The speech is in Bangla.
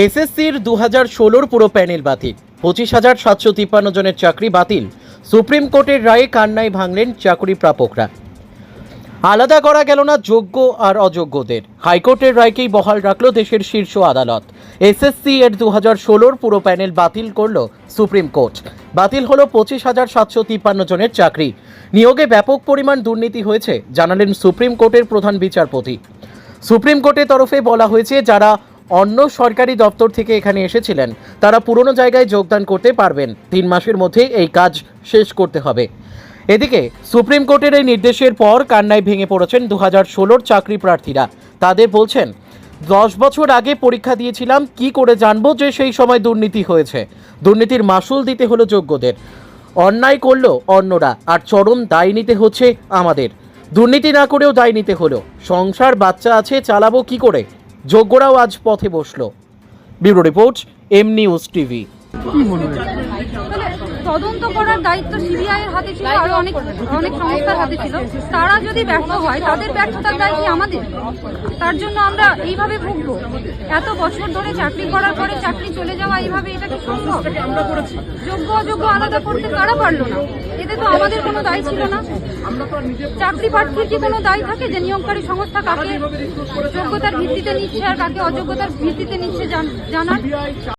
এসএসসির 2016 পুরো প্যানেল বাতিল। 25,753 জনের চাকরি বাতিল। সুপ্রিম কোর্টের রায়ে কান্নায় ভাঙলেন চাকরি প্রাপকরা। আলাদা করা গেল না যোগ্য আর অযোগ্যদের। হাইকোর্টের রায়কেই বহাল রাখল দেশের শীর্ষ আদালত। এসএসসি এর 2016 পুরো প্যানেল বাতিল করল সুপ্রিম কোর্ট। বাতিল হলো 25,753 জনের চাকরি। নিয়োগে ব্যাপক পরিমাণ দুর্নীতি হয়েছে জানালেন সুপ্রিম কোর্টের প্রধান বিচারপতি। সুপ্রিম কোর্টের তরফে বলা হয়েছে, যারা অন্য সরকারি দপ্তর থেকে এখানে এসেছিলেন তারা পুরনো জায়গায় যোগদান করতে পারবেন। 3 মাসের মধ্যে এই কাজ শেষ করতে হবে। এদিকে সুপ্রিম কোর্টের এই নির্দেশের পর কান্নায় ভেঙে পড়েছেন 2016 চাকরি প্রার্থীরা। তাদের বলছেন, 10 বছর আগে পরীক্ষা দিয়েছিলাম, কি করে জানবো যে সেই সময় দুর্নীতি হয়েছে? দুর্নীতির মাসুল দিতে হলো যোগ্যদের, অন্যায় করলো অন্যরা, আর চরম দায় নিতে হচ্ছে আমাদের। দুর্নীতি না করেও দায় নিতে হলো। সংসার বাচ্চা আছে, চালাবো কি করে? যোগ্যরাও আজ পথে বসলো। Bureau report, M news TV. তদন্ত করার দায়িত্ব সিবিআই এর হাতে ছিল, আরো অনেক সংস্থার হাতে ছিল। তারা যদি ব্যর্থ হয়, তাদের ব্যর্থতার দায় কি আমাদের? তার জন্য আমরা এইভাবে ভুগবো? এত বছর ধরে চাকরি করার পরে চাকরি চলে যাওয়া, এইভাবে এটা কি সম্ভব? যোগ্য অযোগ্য আলাদা করতে কারা পারলো না? এতে তো আমাদের কোনো দায় ছিল না। চাকরি প্রার্থীর কি কোনো দায় থাকে যে নিয়োগকারী সংস্থা কাকে যোগ্যতার ভিত্তিতে নিচ্ছে আর কাকে অযোগ্যতার ভিত্তিতে নিচ্ছে জানার?